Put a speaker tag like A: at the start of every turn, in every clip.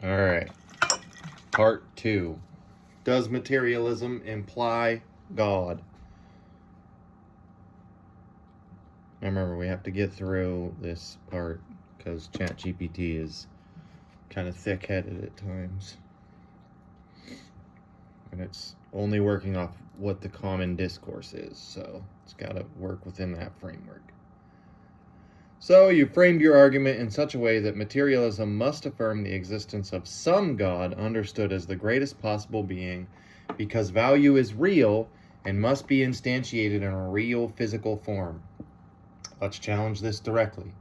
A: All right. Part 2. Does materialism imply God? Now remember, we have to get through this part because ChatGPT is kind of thick-headed at times. And it's only working off what the common discourse is, so it's got to work within that framework. So you framed your argument in such a way that materialism must affirm the existence of some God understood as the greatest possible being because value is real and must be instantiated in a real physical form. Let's challenge this directly.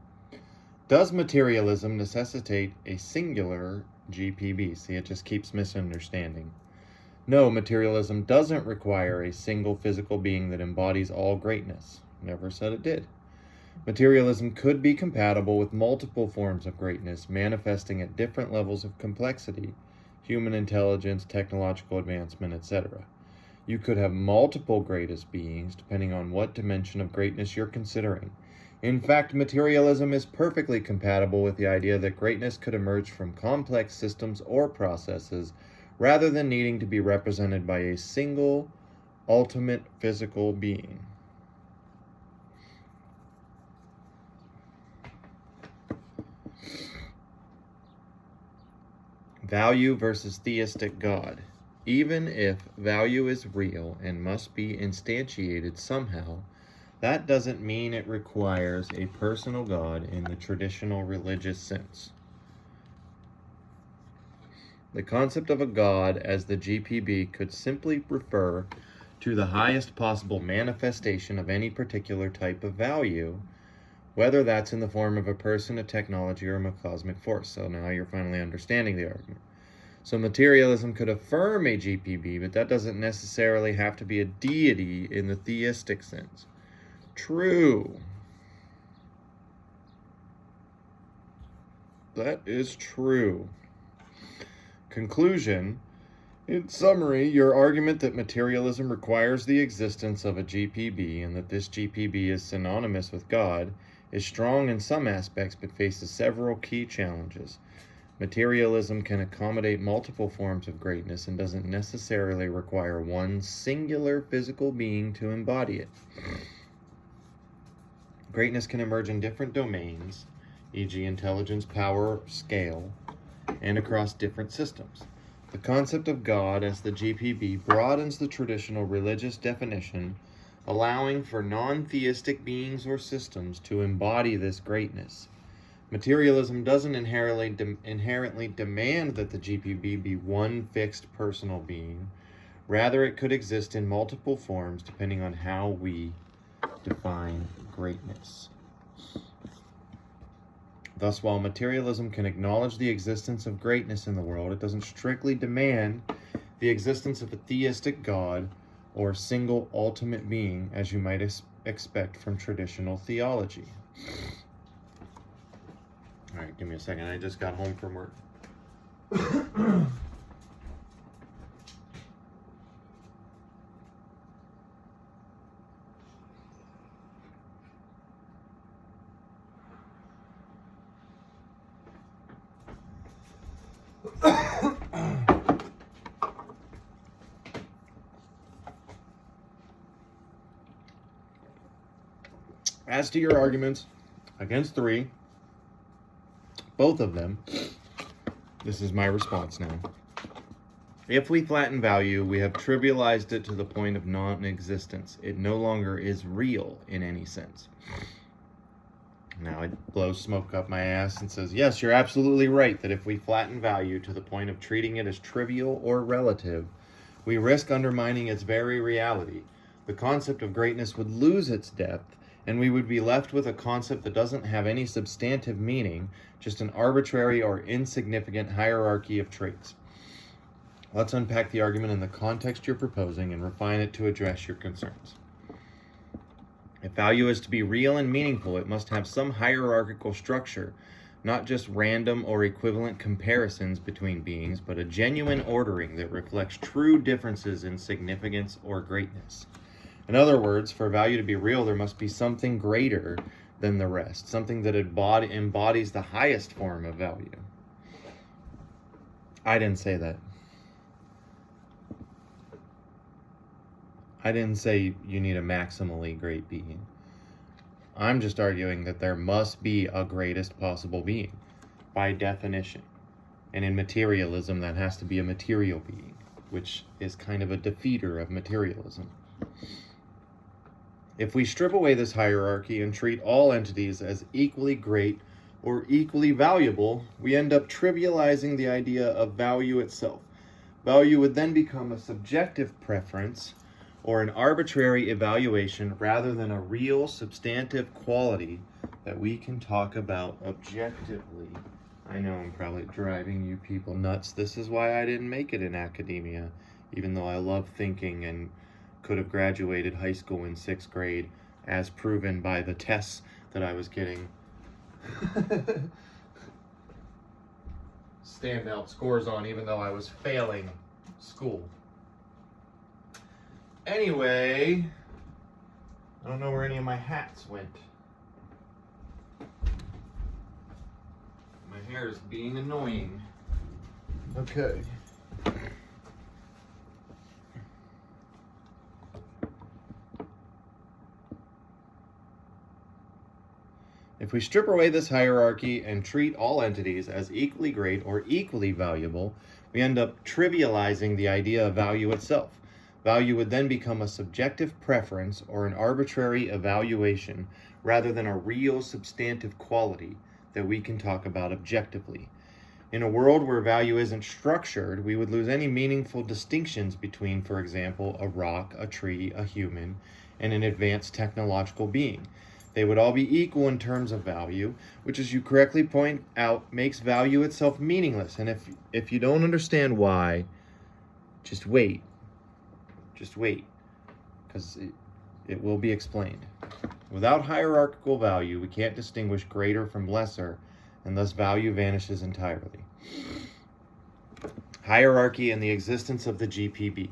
A: Does materialism necessitate a singular GPB? See, it just keeps misunderstanding. No, materialism doesn't require a single physical being that embodies all greatness. Never said it did. Materialism could be compatible with multiple forms of greatness manifesting at different levels of complexity, human intelligence, technological advancement, etc. You could have multiple greatest beings depending on what dimension of greatness you're considering. In fact, materialism is perfectly compatible with the idea that greatness could emerge from complex systems or processes rather than needing to be represented by a single, ultimate physical being. Value versus theistic God. Even if value is real and must be instantiated somehow, that doesn't mean it requires a personal God in the traditional religious sense. The concept of a God as the GPB could simply refer to the highest possible manifestation of any particular type of value, whether that's in the form of a person, a technology, or a cosmic force. So now you're finally understanding the argument. So materialism could affirm a GPB, but that doesn't necessarily have to be a deity in the theistic sense. True. That is true. Conclusion. In summary, your argument that materialism requires the existence of a GPB and that this GPB is synonymous with God is strong in some aspects but faces several key challenges. Materialism can accommodate multiple forms of greatness and doesn't necessarily require one singular physical being to embody it. Greatness can emerge in different domains, e.g. intelligence, power, scale, and across different systems. The concept of God as the GPB broadens the traditional religious definition, allowing for non-theistic beings or systems to embody this greatness. Materialism doesn't inherently demand that the GPB be one fixed personal being. Rather, it could exist in multiple forms depending on how we define greatness. Thus, while materialism can acknowledge the existence of greatness in the world, it doesn't strictly demand the existence of a theistic God or single ultimate being, as you might expect from traditional theology. All right, give me a second. I just got home from work. As to your arguments against 3, both of them, this is my response now. If we flatten value, we have trivialized it to the point of non-existence. It no longer is real in any sense. Now it blows smoke up my ass and says, yes, you're absolutely right that if we flatten value to the point of treating it as trivial or relative, we risk undermining its very reality. The concept of greatness would lose its depth, and we would be left with a concept that doesn't have any substantive meaning, just an arbitrary or insignificant hierarchy of traits. Let's unpack the argument in the context you're proposing and refine it to address your concerns. If value is to be real and meaningful, it must have some hierarchical structure, not just random or equivalent comparisons between beings, but a genuine ordering that reflects true differences in significance or greatness. In other words, for value to be real, there must be something greater than the rest, something that embodies the highest form of value. I didn't say that. I didn't say you need a maximally great being. I'm just arguing that there must be a greatest possible being, by definition. And in materialism, that has to be a material being, which is kind of a defeater of materialism. If we strip away this hierarchy and treat all entities as equally great or equally valuable, we end up trivializing the idea of value itself. Value would then become a subjective preference or an arbitrary evaluation rather than a real substantive quality that we can talk about objectively. I know I'm probably driving you people nuts. This is why I didn't make it in academia, even though I love thinking and could have graduated high school in 6th grade, as proven by the tests that I was getting standout scores on, even though I was failing school. Anyway, I don't know where any of my hats went. My hair is being annoying. Okay. If we strip away this hierarchy and treat all entities as equally great or equally valuable, we end up trivializing the idea of value itself. Value would then become a subjective preference or an arbitrary evaluation rather than a real substantive quality that we can talk about objectively. In a world where value isn't structured, we would lose any meaningful distinctions between, for example, a rock, a tree, a human, and an advanced technological being. They would all be equal in terms of value, which, as you correctly point out, makes value itself meaningless. And if you don't understand why, just wait. Just wait, because it will be explained. Without hierarchical value, we can't distinguish greater from lesser, and thus value vanishes entirely. Hierarchy and the existence of the GPB.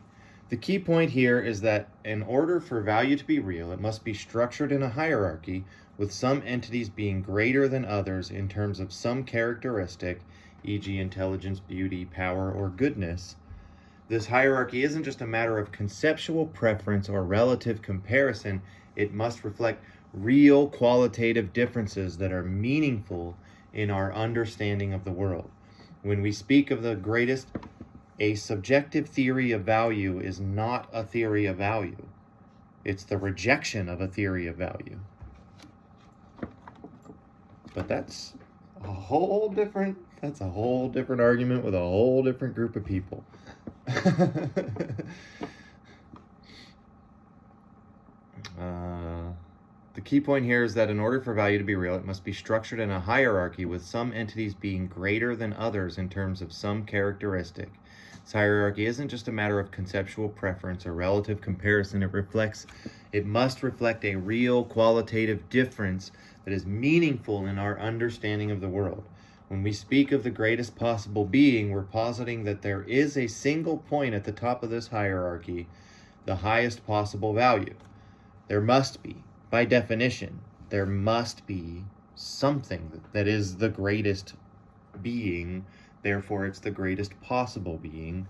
A: The key point here is that in order for value to be real, it must be structured in a hierarchy, with some entities being greater than others in terms of some characteristic, e.g. intelligence, beauty, power, or goodness. This hierarchy isn't just a matter of conceptual preference or relative comparison. It must reflect real qualitative differences that are meaningful in our understanding of the world. When we speak of the greatest, a subjective theory of value is not a theory of value. It's the rejection of a theory of value. But that's a whole different argument with a whole different group of people. The key point here is that in order for value to be real, it must be structured in a hierarchy with some entities being greater than others in terms of some characteristic. This hierarchy isn't just a matter of conceptual preference or relative comparison. It must reflect a real qualitative difference that is meaningful in our understanding of the world. When we speak of the greatest possible being, we're positing that there is a single point at the top of this hierarchy, the highest possible value. There must be, by definition, there must be something that is the greatest being, therefore it's the greatest possible being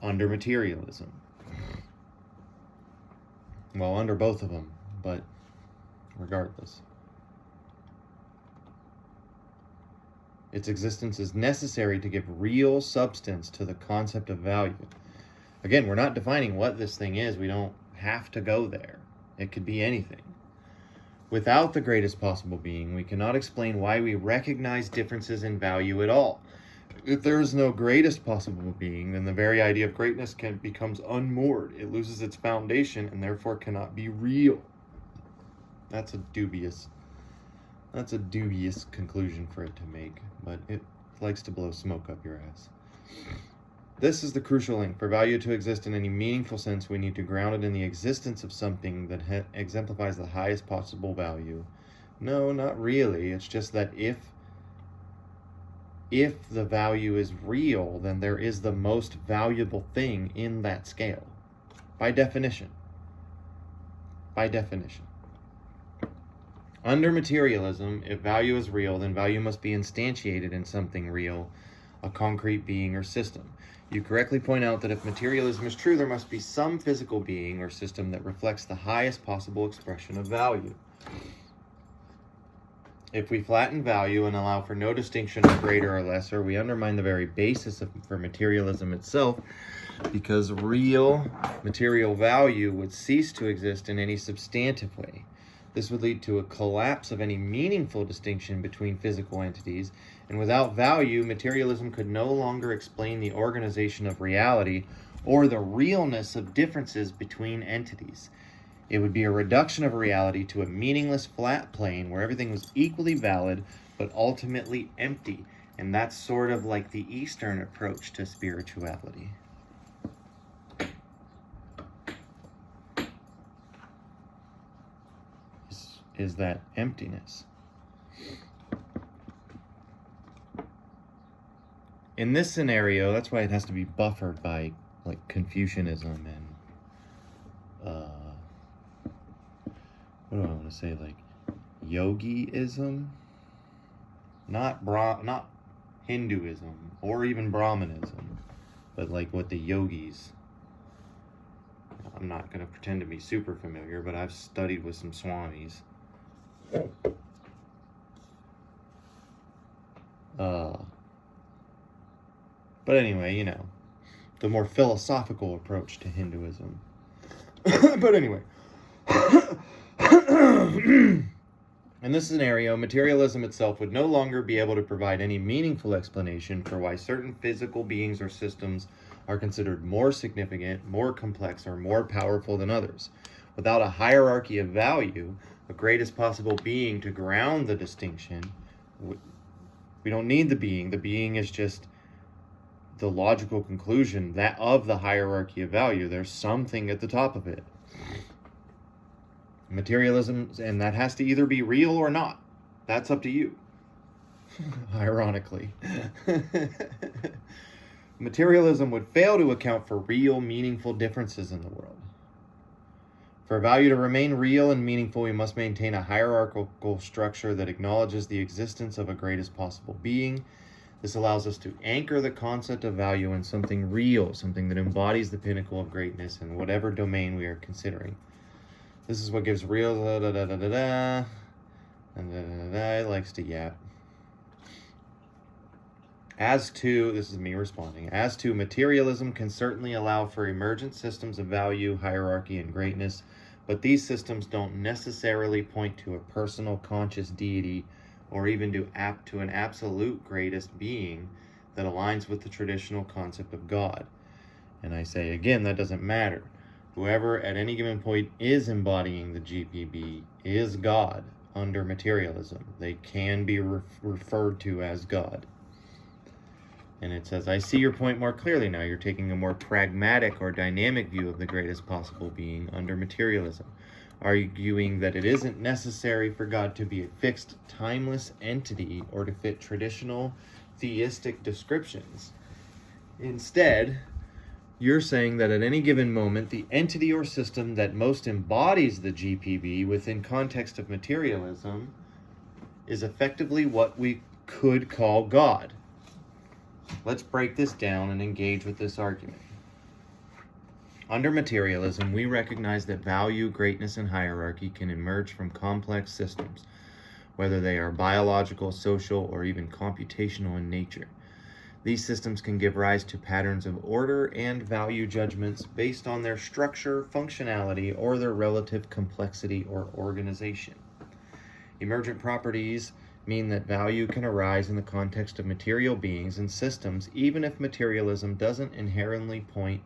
A: under materialism. Well, under both of them, but regardless. Its existence is necessary to give real substance to the concept of value. Again, we're not defining what this thing is. We don't have to go there. It could be anything. Without the greatest possible being, we cannot explain why we recognize differences in value at all. If there is no greatest possible being, then the very idea of greatness becomes unmoored. It loses its foundation and therefore cannot be real. That's a dubious conclusion for it to make, but it likes to blow smoke up your ass. This is the crucial link. For value to exist in any meaningful sense, we need to ground it in the existence of something that exemplifies the highest possible value. No, not really. It's just that if the value is real, then there is the most valuable thing in that scale. By definition. Under materialism, if value is real, then value must be instantiated in something real, a concrete being or system. You correctly point out that if materialism is true, there must be some physical being or system that reflects the highest possible expression of value. If we flatten value and allow for no distinction of greater or lesser, we undermine the very basis for materialism itself, because real material value would cease to exist in any substantive way. This would lead to a collapse of any meaningful distinction between physical entities, and without value, materialism could no longer explain the organization of reality or the realness of differences between entities. It would be a reduction of reality to a meaningless flat plane where everything was equally valid but ultimately empty. And that's sort of like the Eastern approach to spirituality. Is that emptiness. In this scenario, that's why it has to be buffered by like Confucianism and what do I want to say, like yogiism, not Hinduism or even Brahmanism, but like what the yogis. I'm not going to pretend to be super familiar, but I've studied with some swamis. But anyway, you know, the more philosophical approach to Hinduism. But anyway, in this scenario, materialism itself would no longer be able to provide any meaningful explanation for why certain physical beings or systems are considered more significant, more complex, or more powerful than others. Without a hierarchy of value, the greatest possible being to ground the distinction, we don't need the being. The being is just the logical conclusion that of the hierarchy of value. There's something at the top of it. Materialism, and that has to either be real or not. That's up to you. Ironically. Materialism would fail to account for real, meaningful differences in the world. For value to remain real and meaningful, we must maintain a hierarchical structure that acknowledges the existence of a greatest possible being. This allows us to anchor the concept of value in something real, something that embodies the pinnacle of greatness in whatever domain we are considering. This is what gives real it likes to yap. As to, this is me responding, as to materialism can certainly allow for emergent systems of value, hierarchy, and greatness, but these systems don't necessarily point to a personal conscious deity or even to an absolute greatest being that aligns with the traditional concept of God. And I say again, that doesn't matter. Whoever at any given point is embodying the GPB is God under materialism. They can be referred to as God. And it says, I see your point more clearly now. You're taking a more pragmatic or dynamic view of the greatest possible being under materialism, arguing that it isn't necessary for God to be a fixed, timeless entity or to fit traditional theistic descriptions. Instead, you're saying that at any given moment, the entity or system that most embodies the GPB within context of materialism is effectively what we could call God. Let's break this down and engage with this argument. Under materialism, we recognize that value, greatness, and hierarchy can emerge from complex systems, whether they are biological, social, or even computational in nature. These systems can give rise to patterns of order and value judgments based on their structure, functionality, or their relative complexity or organization. Emergent properties mean that value can arise in the context of material beings and systems, even if materialism doesn't inherently point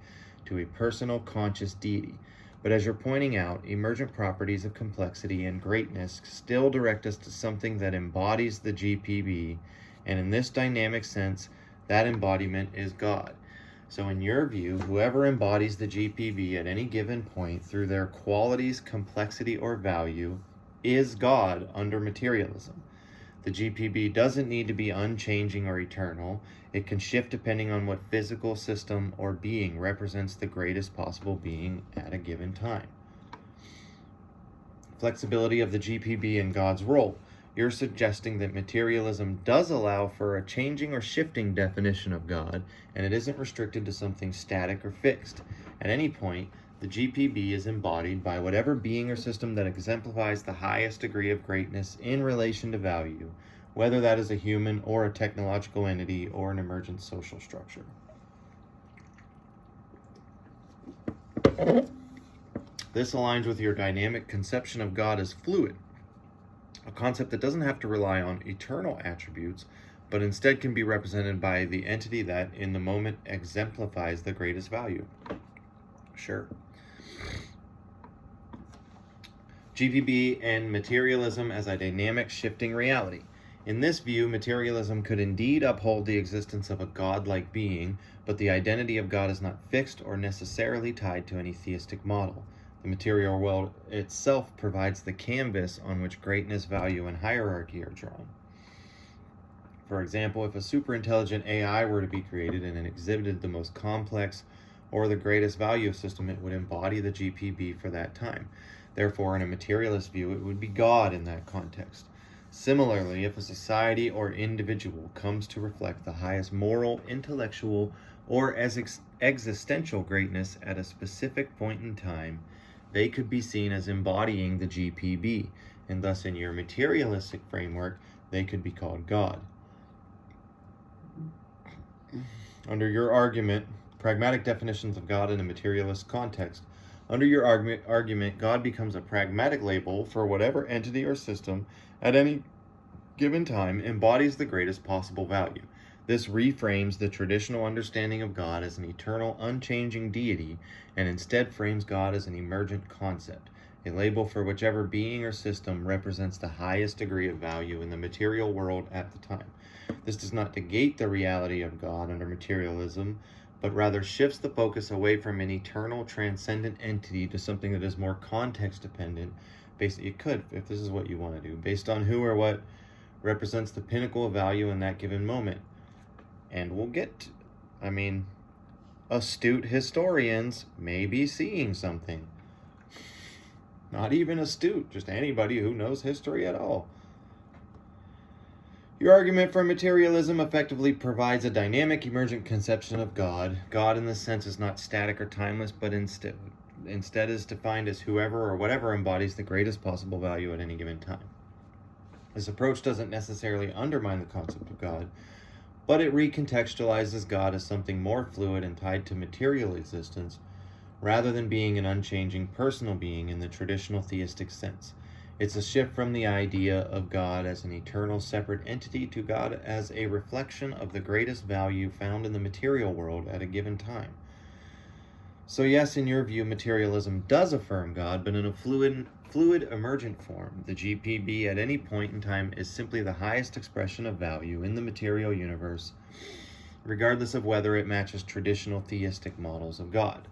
A: to a personal conscious deity. But as you're pointing out, emergent properties of complexity and greatness still direct us to something that embodies the GPB, and in this dynamic sense, that embodiment is God. So in your view, whoever embodies the GPB at any given point through their qualities, complexity, or value is God under materialism. The GPB doesn't need to be unchanging or eternal. It can shift depending on what physical system or being represents the greatest possible being at a given time. Flexibility of the GPB in God's role. you're suggesting that materialism does allow for a changing or shifting definition of God, and it isn't restricted to something static or fixed. At any point, the GPB is embodied by whatever being or system that exemplifies the highest degree of greatness in relation to value, whether that is a human or a technological entity or an emergent social structure. This aligns with your dynamic conception of God as fluid, a concept that doesn't have to rely on eternal attributes, but instead can be represented by the entity that, in the moment, exemplifies the greatest value. Sure. GPB and materialism as a dynamic, shifting reality. In this view, materialism could indeed uphold the existence of a godlike being, but the identity of God is not fixed or necessarily tied to any theistic model. The material world itself provides the canvas on which greatness, value, and hierarchy are drawn. For example, if a superintelligent AI were to be created and it exhibited the most complex or the greatest value system, it would embody the GPB for that time. Therefore, in a materialist view, it would be God in that context. Similarly, if a society or individual comes to reflect the highest moral, intellectual, or existential greatness at a specific point in time, they could be seen as embodying the GPB, and thus in your materialistic framework, they could be called God. Under your argument, pragmatic definitions of God in a materialist context, under your argument, God becomes a pragmatic label for whatever entity or system at any given time embodies the greatest possible value. This reframes the traditional understanding of God as an eternal, unchanging deity, and instead frames God as an emergent concept, a label for whichever being or system represents the highest degree of value in the material world at the time. This does not negate the reality of God under materialism, but rather shifts the focus away from an eternal, transcendent entity to something that is more context-dependent. It could, if this is what you want to do, based on who or what represents the pinnacle of value in that given moment. And we'll get, astute historians may be seeing something. Not even astute, just anybody who knows history at all. Your argument for materialism effectively provides a dynamic, emergent conception of God. God in this sense is not static or timeless, but instead is defined as whoever or whatever embodies the greatest possible value at any given time. This approach doesn't necessarily undermine the concept of God, but it recontextualizes God as something more fluid and tied to material existence, rather than being an unchanging personal being in the traditional theistic sense. It's a shift from the idea of God as an eternal separate entity to God as a reflection of the greatest value found in the material world at a given time. So yes, in your view, materialism does affirm God, but in a fluid emergent form. The GPB at any point in time is simply the highest expression of value in the material universe, regardless of whether it matches traditional theistic models of God.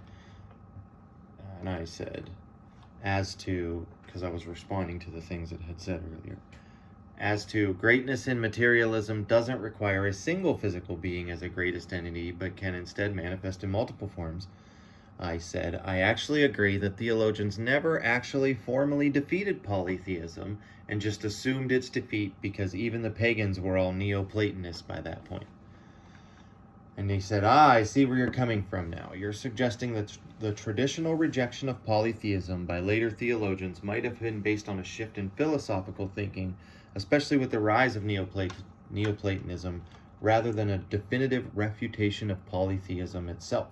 A: And I said, because I was responding to the things it had said earlier. As to greatness in materialism doesn't require a single physical being as a greatest entity, but can instead manifest in multiple forms. I said, I actually agree that theologians never actually formally defeated polytheism and just assumed its defeat because even the pagans were all Neoplatonists by that point. And he said, I see where you're coming from now. You're suggesting that the traditional rejection of polytheism by later theologians might have been based on a shift in philosophical thinking, especially with the rise of Neoplatonism, rather than a definitive refutation of polytheism itself.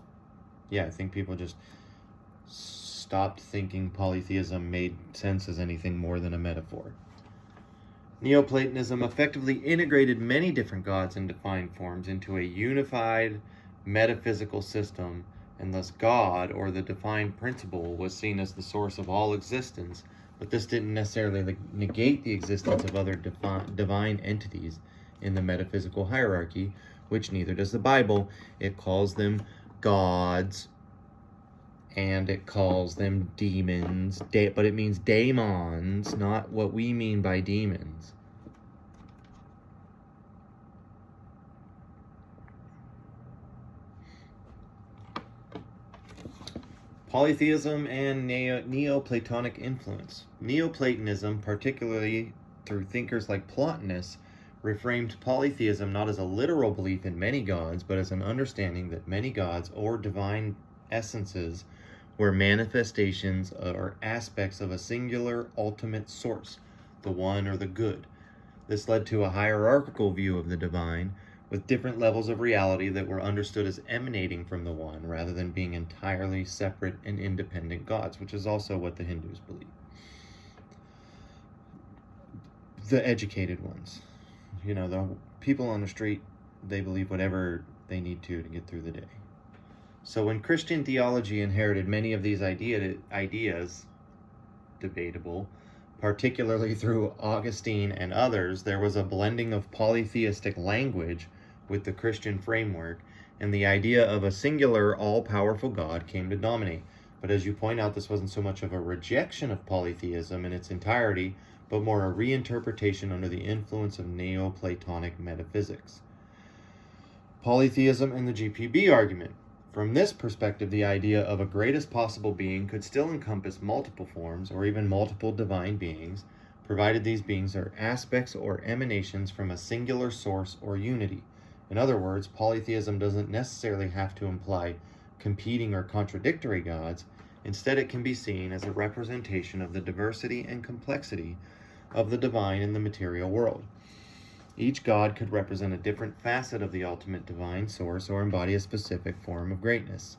A: Yeah, I think people just stopped thinking polytheism made sense as anything more than a metaphor. Neoplatonism effectively integrated many different gods and defined forms into a unified metaphysical system, and thus God, or the defined principle, was seen as the source of all existence, but this didn't necessarily negate the existence of other divine entities in the metaphysical hierarchy, which neither does the Bible. It calls them gods, and it calls them demons, but it means daemons, not what we mean by demons. Polytheism and Neoplatonic influence. Neoplatonism, particularly through thinkers like Plotinus, reframed polytheism not as a literal belief in many gods, but as an understanding that many gods or divine essences were manifestations or aspects of a singular ultimate source, the one or the good. This led to a hierarchical view of the divine, with different levels of reality that were understood as emanating from the one, rather than being entirely separate and independent gods, which is also what the Hindus believe. The educated ones. The people on the street, they believe whatever they need to get through the day. So when Christian theology inherited many of these ideas, debatable, particularly through Augustine and others, there was a blending of polytheistic language with the Christian framework, and the idea of a singular, all-powerful God came to dominate. But as you point out, this wasn't so much of a rejection of polytheism in its entirety, but more a reinterpretation under the influence of Neoplatonic metaphysics. Polytheism and the GPB argument. From this perspective, the idea of a greatest possible being could still encompass multiple forms or even multiple divine beings, provided these beings are aspects or emanations from a singular source or unity. In other words, polytheism doesn't necessarily have to imply competing or contradictory gods. Instead, it can be seen as a representation of the diversity and complexity of the divine in the material world. Each god could represent a different facet of the ultimate divine source or embody a specific form of greatness.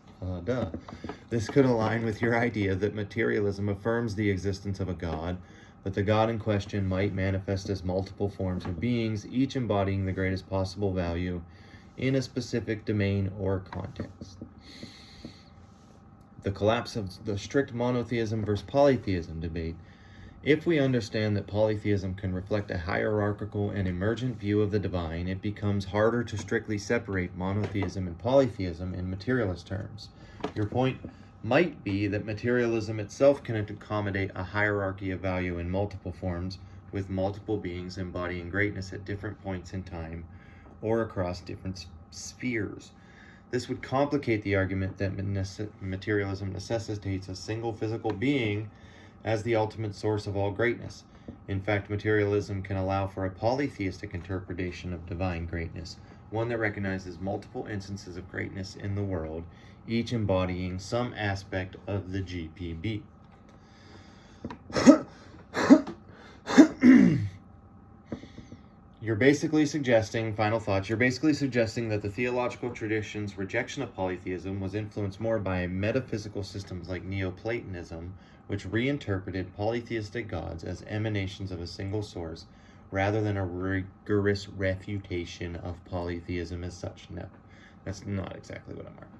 A: This could align with your idea that materialism affirms the existence of a god, but the god in question might manifest as multiple forms of beings, each embodying the greatest possible value in a specific domain or context. The collapse of the strict monotheism versus polytheism debate. If we understand that polytheism can reflect a hierarchical and emergent view of the divine, it becomes harder to strictly separate monotheism and polytheism in materialist terms. Your point might be that materialism itself can accommodate a hierarchy of value in multiple forms, with multiple beings embodying greatness at different points in time or across different spheres. This would complicate the argument that materialism necessitates a single physical being as the ultimate source of all greatness. In fact, materialism can allow for a polytheistic interpretation of divine greatness, one that recognizes multiple instances of greatness in the world, each embodying some aspect of the GPB. You're basically suggesting that the theological tradition's rejection of polytheism was influenced more by metaphysical systems like Neoplatonism, which reinterpreted polytheistic gods as emanations of a single source, rather than a rigorous refutation of polytheism as such. No, that's not exactly what I'm arguing.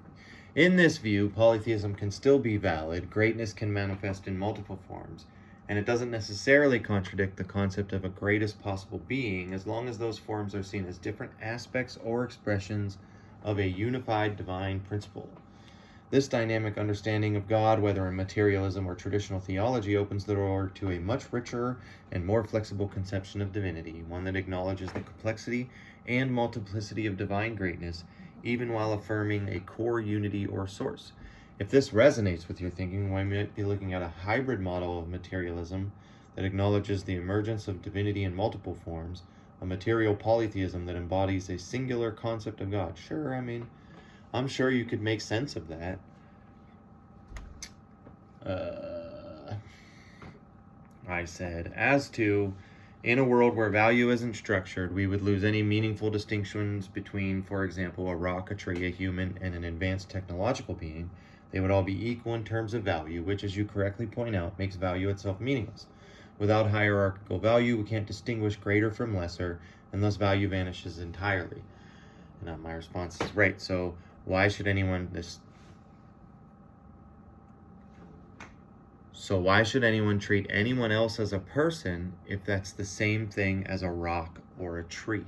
A: In this view, polytheism can still be valid, greatness can manifest in multiple forms, and it doesn't necessarily contradict the concept of a greatest possible being, as long as those forms are seen as different aspects or expressions of a unified divine principle. This dynamic understanding of God, whether in materialism or traditional theology, opens the door to a much richer and more flexible conception of divinity, one that acknowledges the complexity and multiplicity of divine greatness, even while affirming a core unity or source. If this resonates with your thinking, we might be looking at a hybrid model of materialism that acknowledges the emergence of divinity in multiple forms, a material polytheism that embodies a singular concept of God. Sure, I'm sure you could make sense of that. I said, as to, in a world where value isn't structured, we would lose any meaningful distinctions between, for example, a rock, a tree, a human, and an advanced technological being. They would all be equal in terms of value, which, as you correctly point out, makes value itself meaningless. Without hierarchical value, we can't distinguish greater from lesser, and thus value vanishes entirely. And my response is, right, so why should anyone treat anyone else as a person if that's the same thing as a rock or a tree?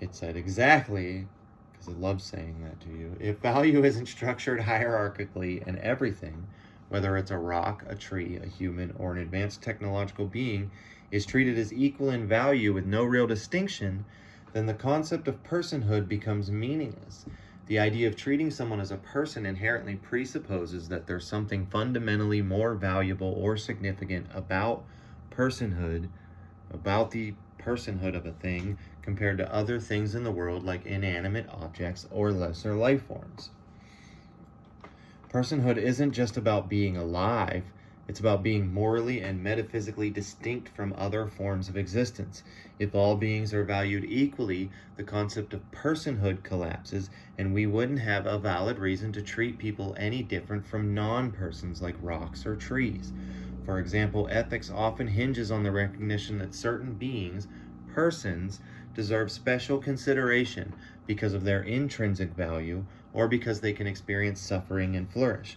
A: It said exactly, because I love saying that to you, if value isn't structured hierarchically and everything, whether it's a rock, a tree, a human, or an advanced technological being, is treated as equal in value with no real distinction, then the concept of personhood becomes meaningless. The idea of treating someone as a person inherently presupposes that there's something fundamentally more valuable or significant about personhood, about the personhood of a thing, compared to other things in the world like inanimate objects or lesser life forms. Personhood isn't just about being alive, it's about being morally and metaphysically distinct from other forms of existence. If all beings are valued equally, the concept of personhood collapses, and we wouldn't have a valid reason to treat people any different from non-persons like rocks or trees. For example, ethics often hinges on the recognition that certain beings, persons, deserve special consideration because of their intrinsic value or because they can experience suffering and flourish.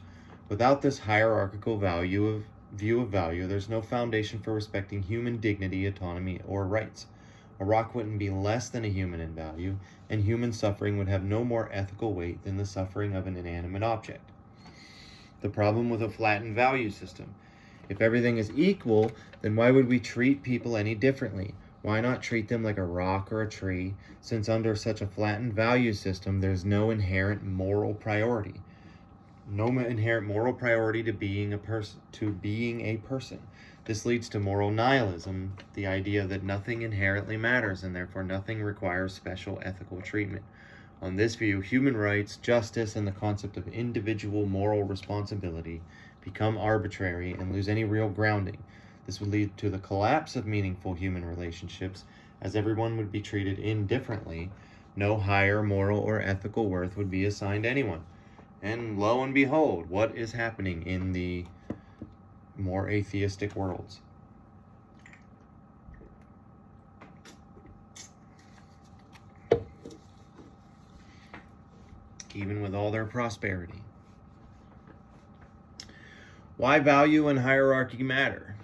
A: Without this hierarchical view of value, there's no foundation for respecting human dignity, autonomy, or rights. A rock wouldn't be less than a human in value, and human suffering would have no more ethical weight than the suffering of an inanimate object. The problem with a flattened value system. If everything is equal, then why would we treat people any differently? Why not treat them like a rock or a tree, since under such a flattened value system, there's no inherent moral priority. No inherent moral priority to being a person. This leads to moral nihilism, the idea that nothing inherently matters and therefore nothing requires special ethical treatment. On this view, human rights, justice, and the concept of individual moral responsibility become arbitrary and lose any real grounding. This would lead to the collapse of meaningful human relationships, as everyone would be treated indifferently. No higher moral or ethical worth would be assigned anyone. And lo and behold, what is happening in the more atheistic worlds? Even with all their prosperity. Why value and hierarchy matter?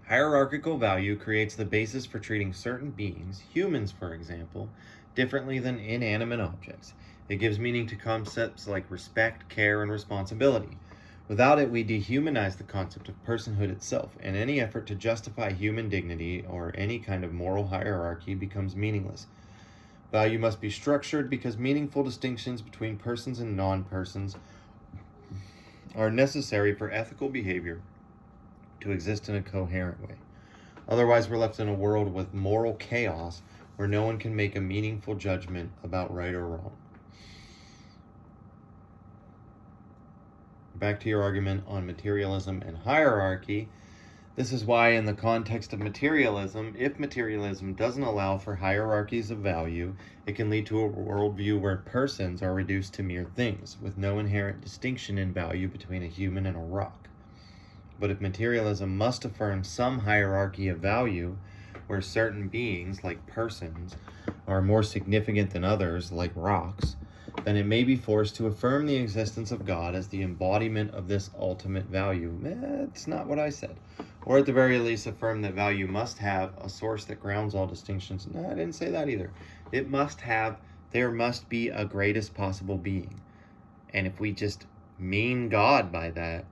A: Hierarchical value creates the basis for treating certain beings, humans for example, differently than inanimate objects. It gives meaning to concepts like respect, care, and responsibility. Without it, we dehumanize the concept of personhood itself, and any effort to justify human dignity or any kind of moral hierarchy becomes meaningless. Value must be structured because meaningful distinctions between persons and non-persons are necessary for ethical behavior to exist in a coherent way. Otherwise, we're left in a world with moral chaos where no one can make a meaningful judgment about right or wrong. Back to your argument on materialism and hierarchy. This is why, in the context of materialism, if materialism doesn't allow for hierarchies of value, it can lead to a worldview where persons are reduced to mere things, with no inherent distinction in value between a human and a rock. But if materialism must affirm some hierarchy of value, where certain beings, like persons, are more significant than others, like rocks, then it may be forced to affirm the existence of God as the embodiment of this ultimate value. That's not what I said. Or at the very least, affirm that value must have a source that grounds all distinctions. No, I didn't say that either. There must be a greatest possible being. And if we just mean God by that,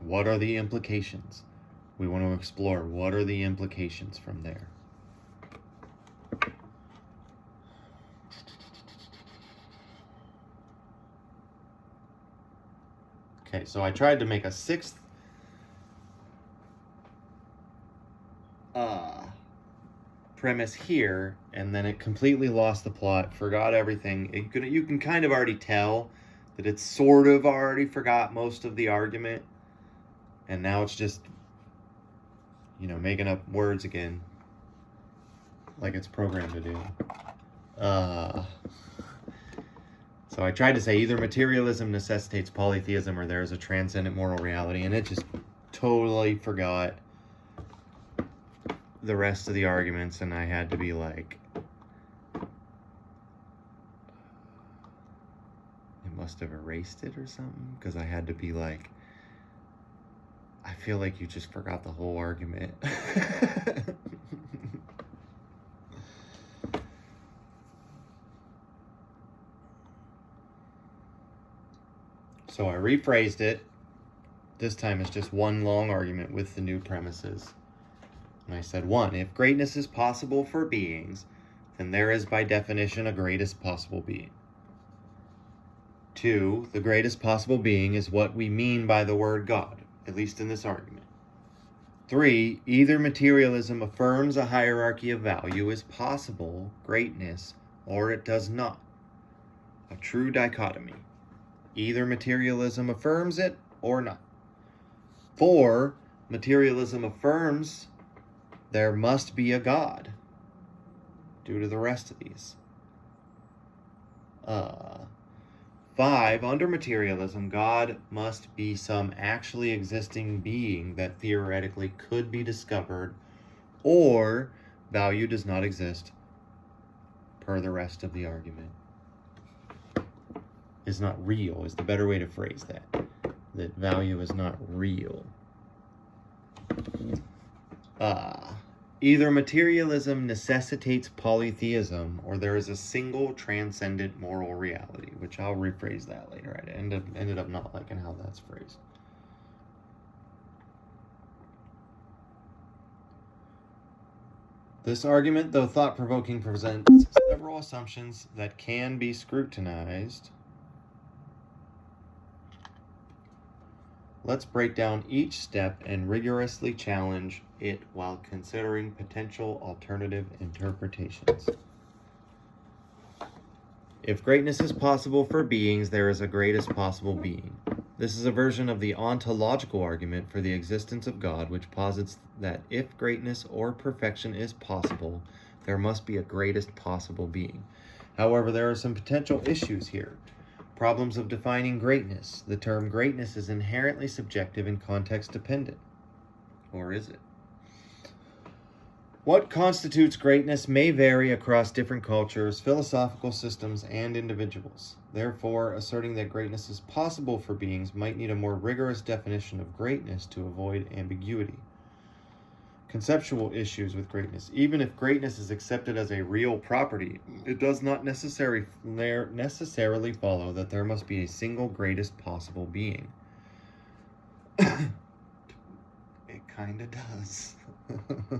A: what are the implications? We want to explore what are the implications from there. Okay, so I tried to make a sixth premise here, and then it completely lost the plot, forgot everything. You can kind of already tell that it sort of already forgot most of the argument, and now it's just, making up words again, like it's programmed to do. So I tried to say either materialism necessitates polytheism or there is a transcendent moral reality, and it just totally forgot the rest of the arguments, and I had to be like, it must have erased it or something, because I had to be like, I feel like you just forgot the whole argument. So I rephrased it. This time it's just one long argument with the new premises. And I said, 1, if greatness is possible for beings, then there is by definition a greatest possible being. 2, the greatest possible being is what we mean by the word God, at least in this argument. 3, either materialism affirms a hierarchy of value as possible, greatness, or it does not. A true dichotomy. Either materialism affirms it or not. 4, materialism affirms there must be a God due to the rest of these. 5, under materialism, God must be some actually existing being that theoretically could be discovered, or value does not exist, per the rest of the argument. Is not real, is the better way to phrase that. That value is not real. Either materialism necessitates polytheism, or there is a single transcendent moral reality, which I'll rephrase that later. I ended up not liking how that's phrased. This argument, though thought-provoking, presents several assumptions that can be scrutinized. Let's break down each step and rigorously challenge it while considering potential alternative interpretations. If greatness is possible for beings, there is a greatest possible being. This is a version of the ontological argument for the existence of God, which posits that if greatness or perfection is possible, there must be a greatest possible being. However, there are some potential issues here. Problems of defining greatness. The term greatness is inherently subjective and context dependent. Or is it? What constitutes greatness may vary across different cultures, philosophical systems, and individuals. Therefore, asserting that greatness is possible for beings might need a more rigorous definition of greatness to avoid ambiguity. Conceptual issues with greatness. Even if greatness is accepted as a real property, it does not necessarily follow that there must be a single greatest possible being. It kind of does.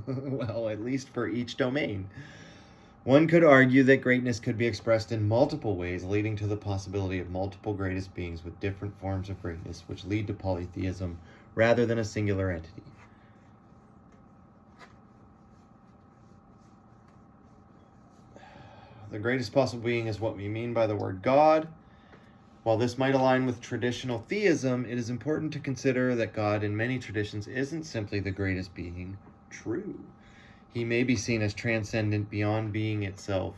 A: Well, at least for each domain. One could argue that greatness could be expressed in multiple ways, leading to the possibility of multiple greatest beings with different forms of greatness, which lead to polytheism rather than a singular entity. The greatest possible being is what we mean by the word God. While this might align with traditional theism, it is important to consider that God in many traditions isn't simply the greatest being. True. He may be seen as transcendent beyond being itself.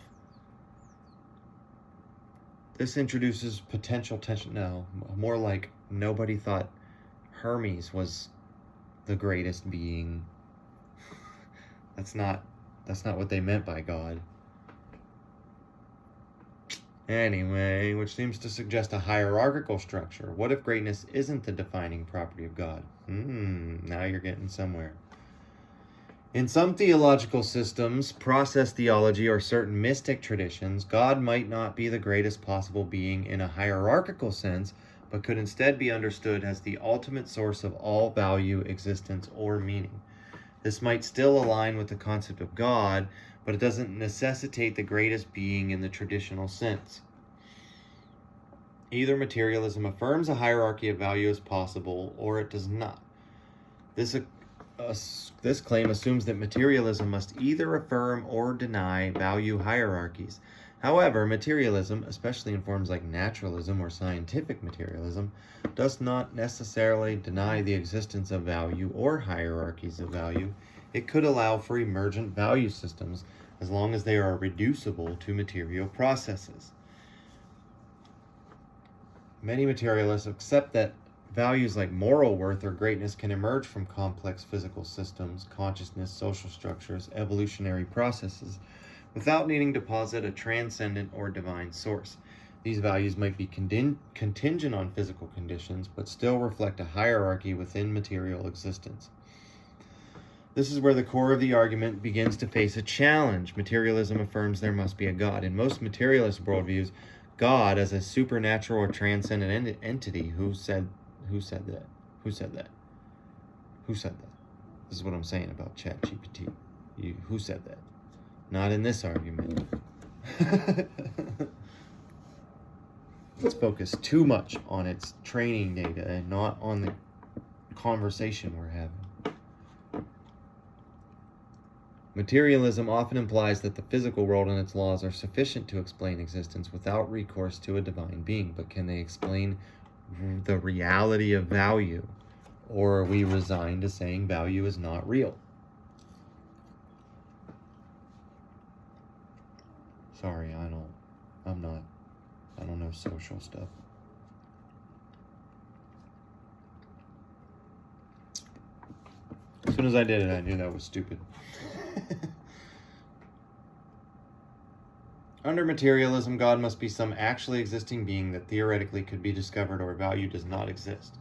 A: This introduces potential tension. No, more like nobody thought Hermes was the greatest being. That's not what they meant by God. Anyway, which seems to suggest a hierarchical structure. What if greatness isn't the defining property of God? Now you're getting somewhere. In some theological systems, process theology, or certain mystic traditions, God might not be the greatest possible being in a hierarchical sense, but could instead be understood as the ultimate source of all value, existence, or meaning. This might still align with the concept of God, but it doesn't necessitate the greatest being in the traditional sense. Either materialism affirms a hierarchy of value as possible, or it does not. This claim assumes that materialism must either affirm or deny value hierarchies. However, materialism, especially in forms like naturalism or scientific materialism, does not necessarily deny the existence of value or hierarchies of value. It could allow for emergent value systems as long as they are reducible to material processes. Many materialists accept that values like moral worth or greatness can emerge from complex physical systems, consciousness, social structures, evolutionary processes, without needing to posit a transcendent or divine source. These values might be contingent on physical conditions, but still reflect a hierarchy within material existence. This is where the core of the argument begins to face a challenge. Materialism affirms there must be a God. In most materialist worldviews, God as a supernatural or transcendent entity. Who said that? Who said that? This is what I'm saying about ChatGPT. Who said that? Not in this argument. Let's focus too much on its training data and not on the conversation we're having. Materialism often implies that the physical world and its laws are sufficient to explain existence without recourse to a divine being. But can they explain the reality of value? Or are we resigned to saying value is not real? Sorry, I don't know social stuff. As soon as I did it, I knew that was stupid. Under materialism, God must be some actually existing being that theoretically could be discovered, or value does not exist.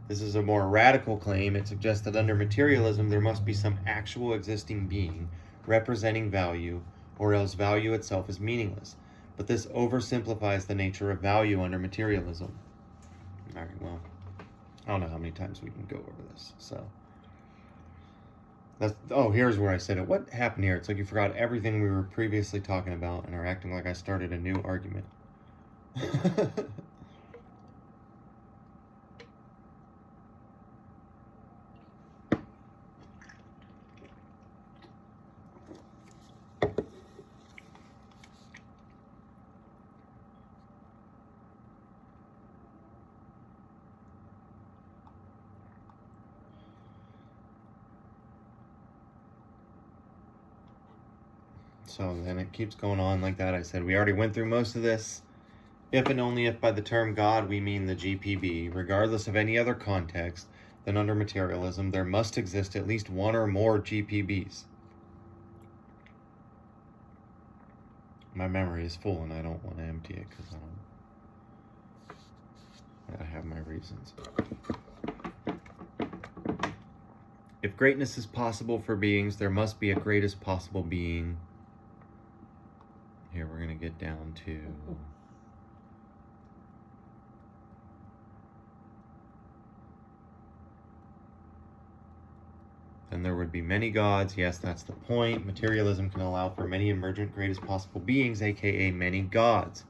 A: This is a more radical claim. It suggests that under materialism, there must be some actual existing being representing value, or else value itself is meaningless. But this oversimplifies the nature of value under materialism. All right, well, I don't know how many times we can go over this, so. Here's where I said it. What happened here? It's like you forgot everything we were previously talking about and are acting like I started a new argument. So then it keeps going on like that. I said we already went through most of this. If and only if by the term God we mean the GPB, regardless of any other context, then under materialism there must exist at least one or more GPBs. My memory is full and I don't want to empty it because I have my reasons. If greatness is possible for beings, there must be a greatest possible being. Here we're going to get down to then there would be many gods. Yes, that's the point. Materialism can allow for many emergent greatest possible beings, aka many gods.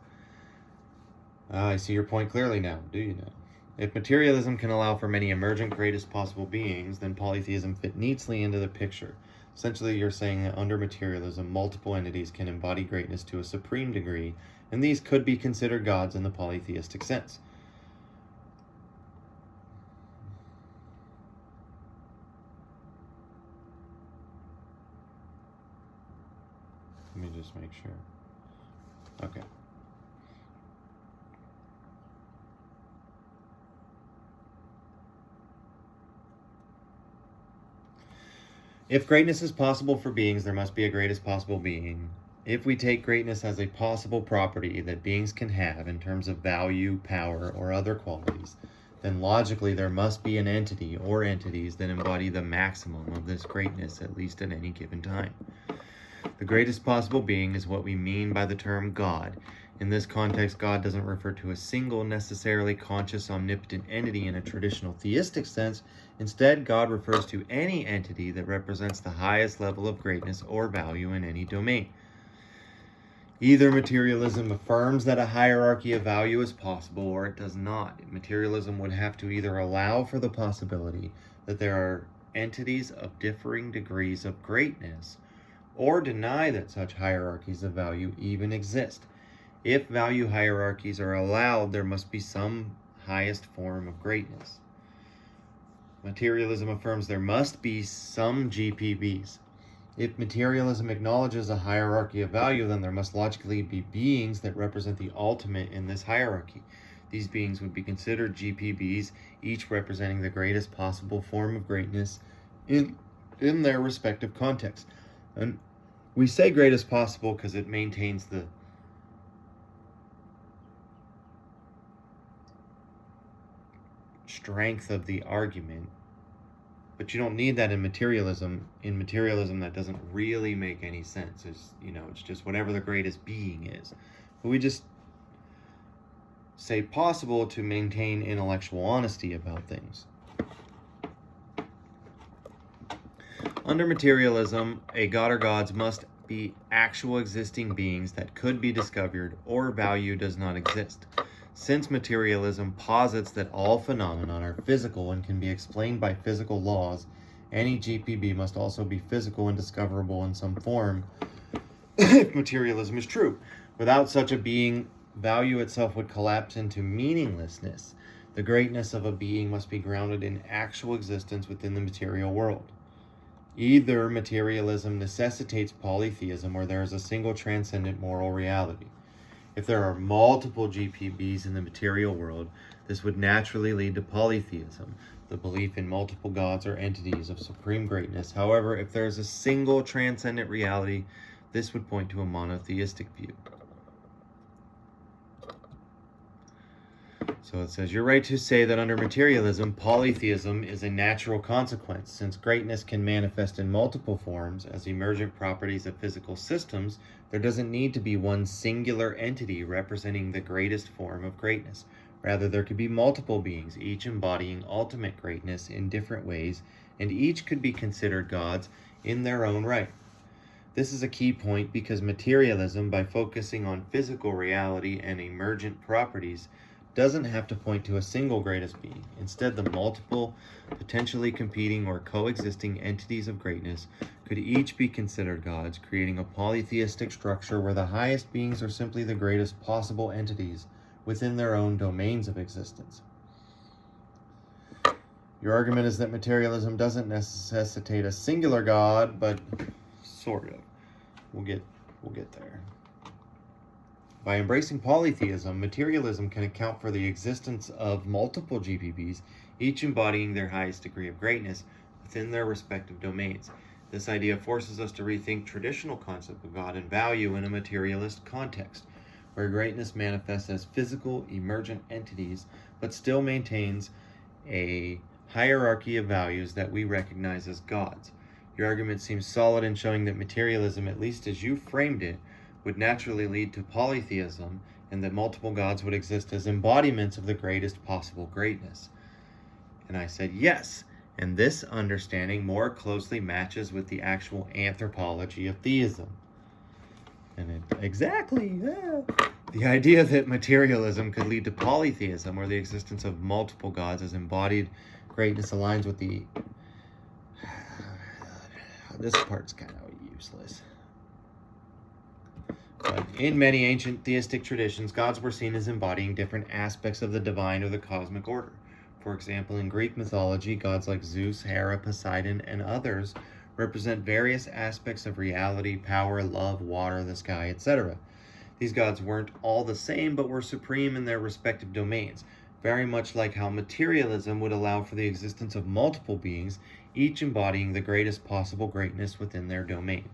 A: I see your point clearly now, do you know? If materialism can allow for many emergent greatest possible beings, then polytheism fit neatly into the picture. Essentially, you're saying that under materialism, multiple entities can embody greatness to a supreme degree, and these could be considered gods in the polytheistic sense. Let me just make sure. Okay. If greatness is possible for beings, there must be a greatest possible being. If we take greatness as a possible property that beings can have in terms of value, power, or other qualities, then logically there must be an entity or entities that embody the maximum of this greatness, at least at any given time. The greatest possible being is what we mean by the term God. In this context, God doesn't refer to a single, necessarily conscious, omnipotent entity in a traditional theistic sense. Instead, God refers to any entity that represents the highest level of greatness or value in any domain. Either materialism affirms that a hierarchy of value is possible, or it does not. Materialism would have to either allow for the possibility that there are entities of differing degrees of greatness, or deny that such hierarchies of value even exist. If value hierarchies are allowed, there must be some highest form of greatness. Materialism affirms there must be some GPBs. If materialism acknowledges a hierarchy of value, then there must logically be beings that represent the ultimate in this hierarchy. These beings would be considered GPBs, each representing the greatest possible form of greatness in their respective context. And we say greatest possible because it maintains the strength of the argument, but you don't need that in materialism. In materialism, that doesn't really make any sense. It's just whatever the greatest being is. But we just say possible to maintain intellectual honesty about things. Under materialism, a god or gods must be actual existing beings that could be discovered, or value does not exist. Since materialism posits that all phenomena are physical and can be explained by physical laws, any GPB must also be physical and discoverable in some form if materialism is true. Without such a being, value itself would collapse into meaninglessness. The greatness of a being must be grounded in actual existence within the material world. Either materialism necessitates polytheism, or there is a single transcendent moral reality. If there are multiple GPBs in the material world, this would naturally lead to polytheism, the belief in multiple gods or entities of supreme greatness. However, if there is a single transcendent reality, this would point to a monotheistic view. So it says, you're right to say that under materialism, polytheism is a natural consequence. Since greatness can manifest in multiple forms as emergent properties of physical systems, there doesn't need to be one singular entity representing the greatest form of greatness. Rather, there could be multiple beings, each embodying ultimate greatness in different ways, and each could be considered gods in their own right. This is a key point because materialism, by focusing on physical reality and emergent properties, doesn't have to point to a single greatest being. Instead, the multiple, potentially competing or coexisting entities of greatness could each be considered gods, creating a polytheistic structure where the highest beings are simply the greatest possible entities within their own domains of existence. Your argument is that materialism doesn't necessitate a singular god, but sort of. We'll get there. By embracing polytheism, materialism can account for the existence of multiple GPBs, each embodying their highest degree of greatness within their respective domains. This idea forces us to rethink traditional concept of God and value in a materialist context, where greatness manifests as physical, emergent entities, but still maintains a hierarchy of values that we recognize as gods. Your argument seems solid in showing that materialism, at least as you framed it, would naturally lead to polytheism, and that multiple gods would exist as embodiments of the greatest possible greatness. And I said yes, and this understanding more closely matches with the actual anthropology of theism. And exactly, yeah. The idea that materialism could lead to polytheism, or the existence of multiple gods as embodied greatness, aligns with the... This part's kind of useless. But in many ancient theistic traditions, gods were seen as embodying different aspects of the divine or the cosmic order. For example, in Greek mythology, gods like Zeus, Hera, Poseidon, and others represent various aspects of reality, power, love, water, the sky, etc. These gods weren't all the same, but were supreme in their respective domains, very much like how materialism would allow for the existence of multiple beings, each embodying the greatest possible greatness within their domain.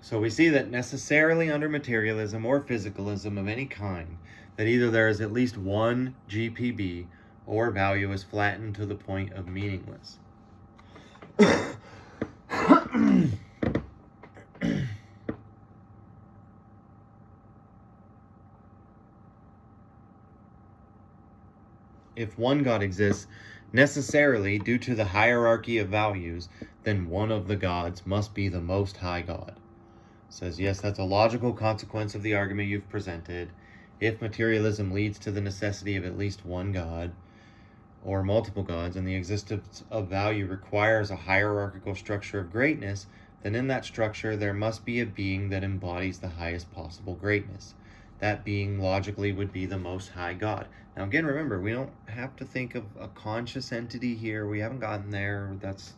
A: So we see that necessarily under materialism or physicalism of any kind, that either there is at least one GPB or value is flattened to the point of meaningless. If one God exists necessarily due to the hierarchy of values, then one of the gods must be the Most High God. It says, yes, that's a logical consequence of the argument you've presented. If materialism leads to the necessity of at least one God or multiple gods, and the existence of value requires a hierarchical structure of greatness, then in that structure there must be a being that embodies the highest possible greatness. That being logically would be the Most High God. Now again, remember, we don't have to think of a conscious entity here. We haven't gotten there. That's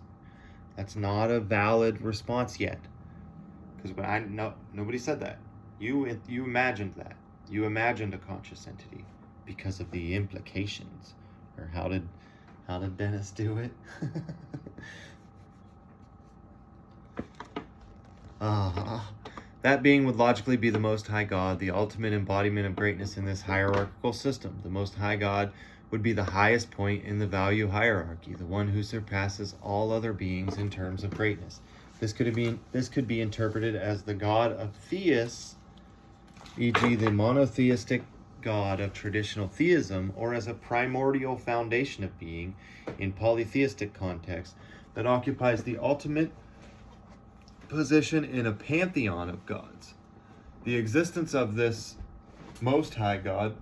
A: not a valid response yet. Because nobody said that. You imagined that. You imagined a conscious entity because of the implications. Or how did Dennis do it? That being would logically be the Most High God, the ultimate embodiment of greatness in this hierarchical system. The Most High God would be the highest point in the value hierarchy, the one who surpasses all other beings in terms of greatness. This could be interpreted as the God of theists, e.g. the monotheistic God of traditional theism, or as a primordial foundation of being in polytheistic context that occupies the ultimate position in a pantheon of gods. The existence of this Most High God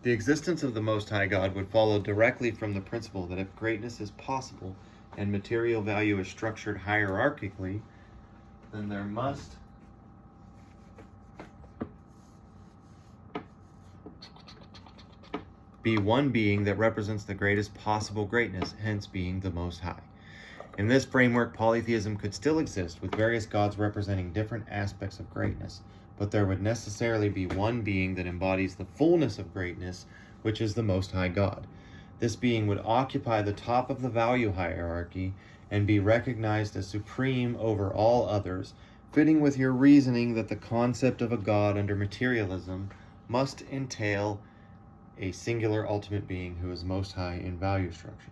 A: would follow directly from the principle that if greatness is possible and material value is structured hierarchically, then there must be one being that represents the greatest possible greatness, hence being the Most High. In this framework, polytheism could still exist, with various gods representing different aspects of greatness, but there would necessarily be one being that embodies the fullness of greatness, which is the Most High God. This being would occupy the top of the value hierarchy and be recognized as supreme over all others, fitting with your reasoning that the concept of a God under materialism must entail a singular ultimate being who is most high in value structures.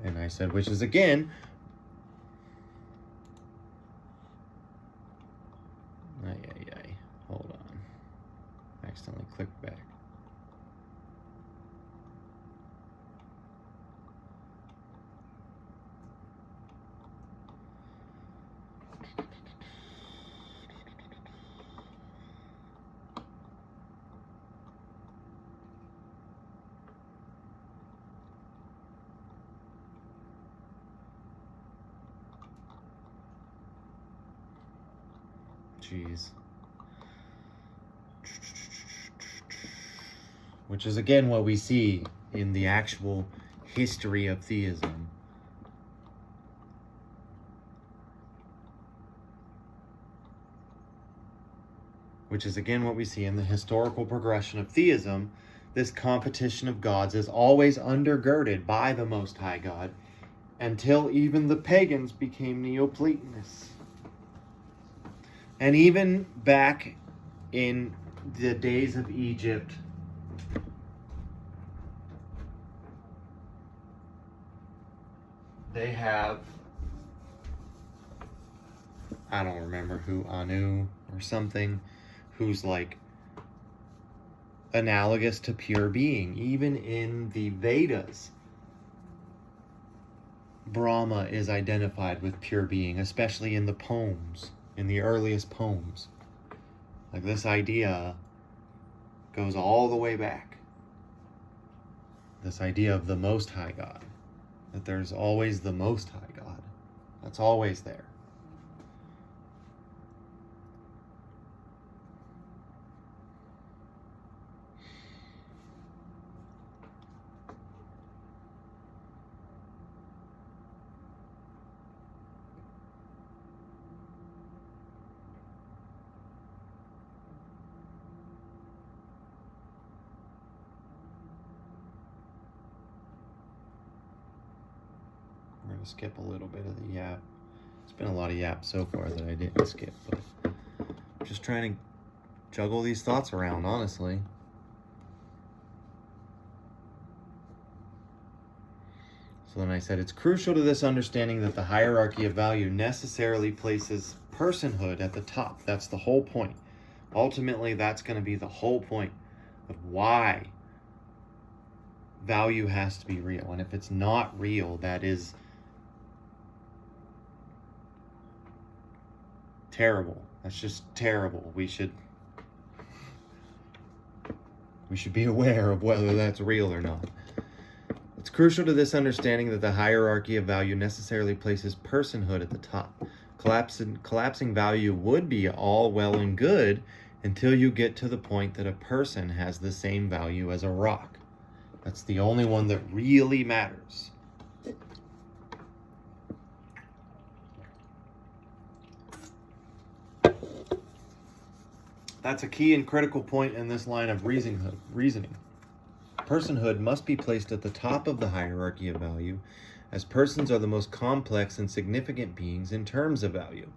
A: And I said, which is again, hold on, I accidentally clicked back. Jeez. Which is again what we see in the actual history of theism. Which is again what we see in the historical progression of theism. This competition of gods is always undergirded by the Most High God until even the pagans became Neoplatonists. And even back in the days of Egypt, they have, I don't remember who, Anu or something, who's like analogous to pure being. Even in the Vedas, Brahma is identified with pure being, especially in the poems. In the earliest poems. Like, this idea goes all the way back. This idea of the Most High God. That there's always the Most High God. That's always there. Skip a little bit of the yap. It's been a lot of yap so far that I didn't skip, but I'm just trying to juggle these thoughts around, honestly. So then I said, it's crucial to this understanding that the hierarchy of value necessarily places personhood at the top. That's the whole point. Ultimately, that's going to be the whole point of why value has to be real. And if it's not real, that is terrible. That's just terrible. We should be aware of whether that's real or not. It's crucial to this understanding that the hierarchy of value necessarily places personhood at the top. Collapsing value would be all well and good until you get to the point that a person has the same value as a rock. That's the only one that really matters. That's a key and critical point in this line of reasoning. Personhood must be placed at the top of the hierarchy of value, as persons are the most complex and significant beings in terms of value.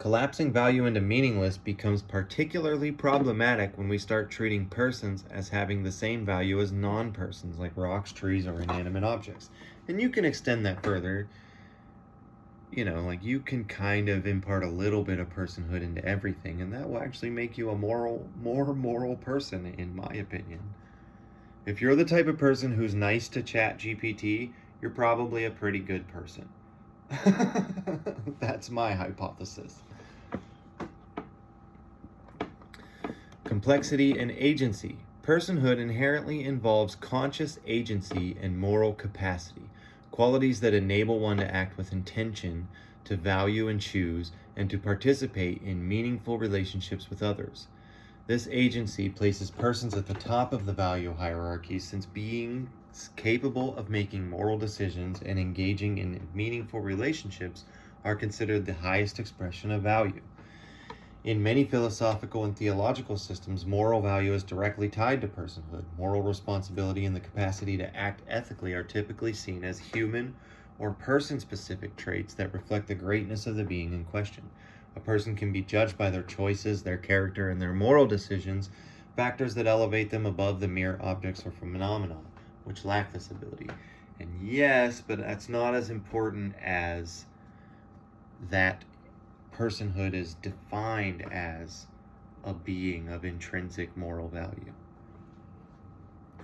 A: Collapsing value into meaningless becomes particularly problematic when we start treating persons as having the same value as non-persons, like rocks, trees, or inanimate objects. And you can extend that further. Like you can kind of impart a little bit of personhood into everything, and that will actually make you a more moral person, in my opinion. If you're the type of person who's nice to Chat GPT, you're probably a pretty good person. That's my hypothesis. Complexity and agency. Personhood inherently involves conscious agency and moral capacity, qualities that enable one to act with intention, to value and choose, and to participate in meaningful relationships with others. This agency places persons at the top of the value hierarchy, since beings capable of making moral decisions and engaging in meaningful relationships are considered the highest expression of value. In many philosophical and theological systems, moral value is directly tied to personhood. Moral responsibility and the capacity to act ethically are typically seen as human or person-specific traits that reflect the greatness of the being in question. A person can be judged by their choices, their character, and their moral decisions, factors that elevate them above the mere objects or phenomena, which lack this ability. And yes, but that's not as important as that personhood is defined as a being of intrinsic moral value.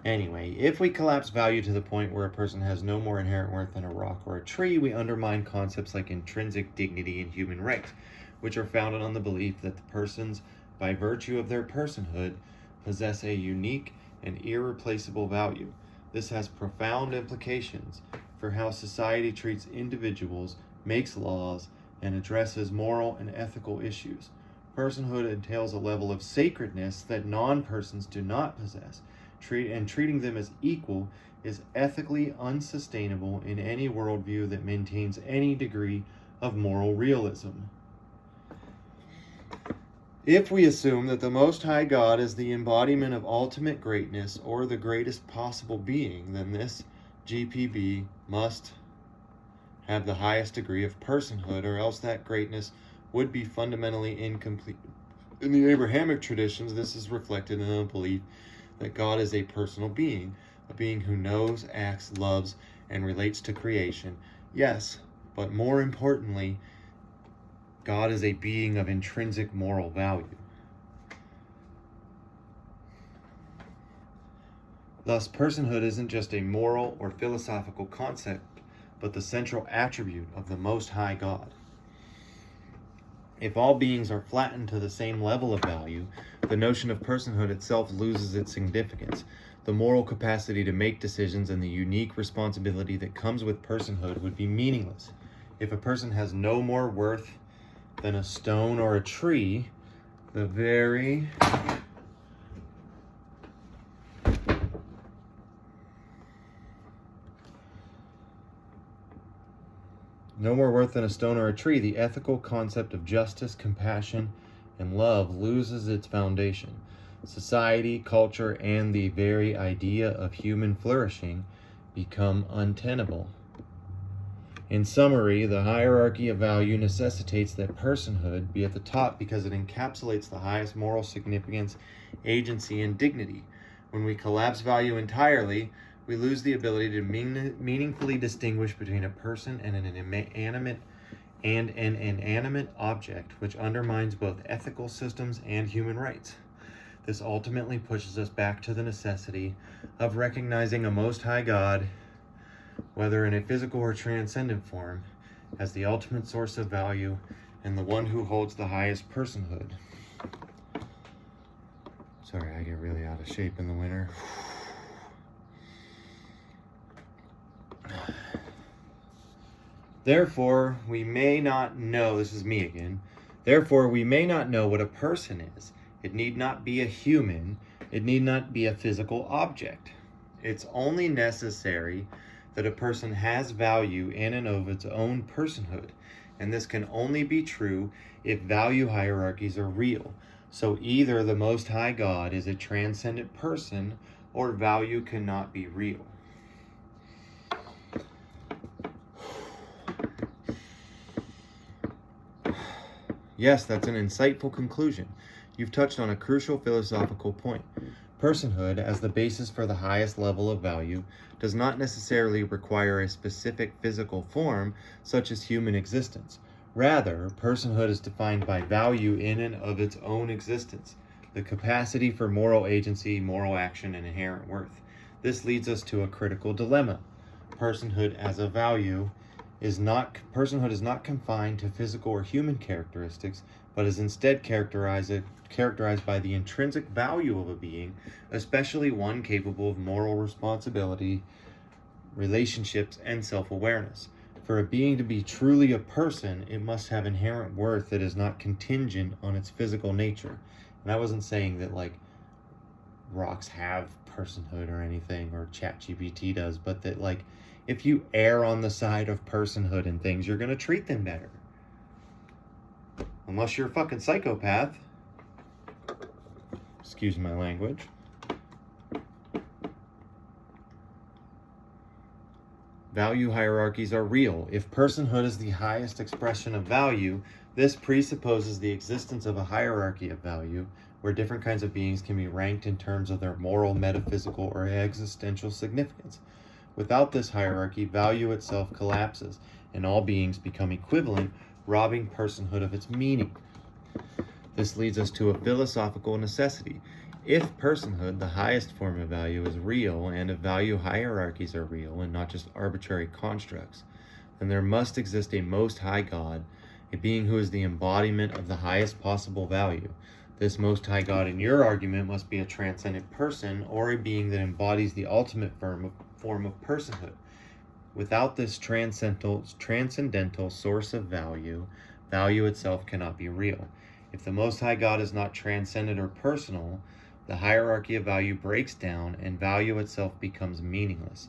A: Anyway, if we collapse value to the point where a person has no more inherent worth than a rock or a tree, we undermine concepts like intrinsic dignity and human rights, which are founded on the belief that the persons, by virtue of their personhood, possess a unique and irreplaceable value. This has profound implications for how society treats individuals, makes laws, and addresses moral and ethical issues. Personhood entails a level of sacredness that non-persons do not possess. Treating them as equal is ethically unsustainable in any worldview that maintains any degree of moral realism. If we assume that the Most High God is the embodiment of ultimate greatness or the greatest possible being, then this GPB must have the highest degree of personhood, or else that greatness would be fundamentally incomplete. In the Abrahamic traditions, this is reflected in the belief that God is a personal being, a being who knows, acts, loves, and relates to creation. Yes, but more importantly, God is a being of intrinsic moral value. Thus, personhood isn't just a moral or philosophical concept, but the central attribute of the Most High God. If all beings are flattened to the same level of value, the notion of personhood itself loses its significance. The moral capacity to make decisions and the unique responsibility that comes with personhood would be meaningless. If a person has no more worth than a stone or a tree, the ethical concept of justice, compassion, and love loses its foundation. Society, culture, and the very idea of human flourishing become untenable. In summary, the hierarchy of value necessitates that personhood be at the top because it encapsulates the highest moral significance, agency, and dignity. When we collapse value entirely, we lose the ability to meaningfully distinguish between a person and an inanimate object, which undermines both ethical systems and human rights. This ultimately pushes us back to the necessity of recognizing a Most High God, whether in a physical or transcendent form, as the ultimate source of value and the one who holds the highest personhood. Sorry, I get really out of shape in the winter. Therefore, we may not know, this is me again, therefore we may not know what a person is. It need not be a human. It need not be a physical object. It's only necessary that a person has value in and of its own personhood, and this can only be true if value hierarchies are real. So either the Most High God is a transcendent person, or value cannot be real. Yes, that's an insightful conclusion. You've touched on a crucial philosophical point. Personhood, as the basis for the highest level of value, does not necessarily require a specific physical form, such as human existence. Rather, personhood is defined by value in and of its own existence, the capacity for moral agency, moral action, and inherent worth. This leads us to a critical dilemma. Personhood as a value personhood is not confined to physical or human characteristics, but is instead characterized by the intrinsic value of a being, especially one capable of moral responsibility, relationships, and self-awareness. For a being to be truly a person, it must have inherent worth that is not contingent on its physical nature. And I wasn't saying that like rocks have personhood or anything, or ChatGPT does, but that like if you err on the side of personhood and things, you're going to treat them better. Unless you're a fucking psychopath. Excuse my language. Value hierarchies are real. If personhood is the highest expression of value, this presupposes the existence of a hierarchy of value, where different kinds of beings can be ranked in terms of their moral, metaphysical, or existential significance. Without this hierarchy, value itself collapses, and all beings become equivalent, robbing personhood of its meaning. This leads us to a philosophical necessity. If personhood, the highest form of value, is real, and if value hierarchies are real and not just arbitrary constructs, then there must exist a most high God, a being who is the embodiment of the highest possible value. This most high God, in your argument, must be a transcendent person, or a being that embodies the ultimate form of personhood. Without this transcendental source of value, value itself cannot be real. If the Most High God is not transcendent or personal, the hierarchy of value breaks down and value itself becomes meaningless,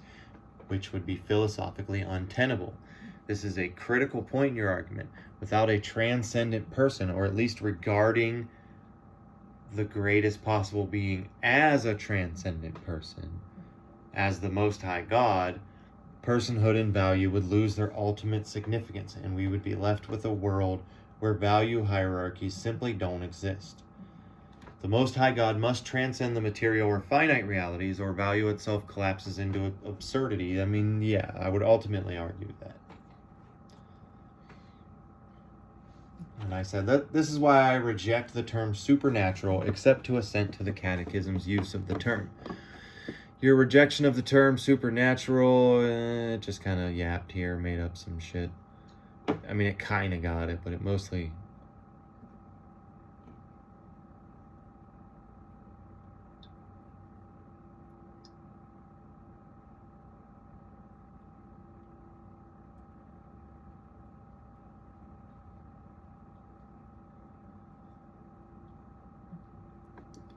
A: which would be philosophically untenable. This is a critical point in your argument. Without a transcendent person, or at least regarding the greatest possible being as a transcendent person, as the Most High God, personhood and value would lose their ultimate significance, and we would be left with a world where value hierarchies simply don't exist. The Most High God must transcend the material or finite realities, or value itself collapses into absurdity. I mean, yeah, I would ultimately argue that. And I said that this is why I reject the term supernatural, except to assent to the Catechism's use of the term. Your rejection of the term supernatural, just kind of yapped here, made up some shit. I mean, it kind of got it, but it mostly...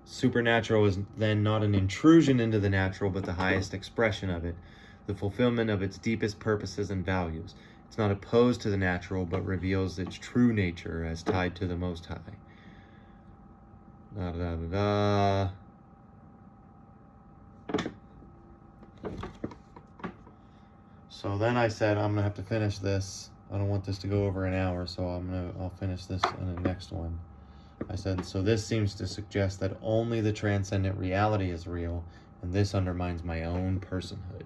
A: Supernatural is then not an intrusion into the natural, but the highest expression of it, the fulfillment of its deepest purposes and values. It's not opposed to the natural, but reveals its true nature as tied to the Most High. Da, da, da, da. So then I said, I'm gonna have to finish this. I don't want this to go over an hour, so I'll finish this in the next one. I said, so this seems to suggest that only the transcendent reality is real, and this undermines my own personhood.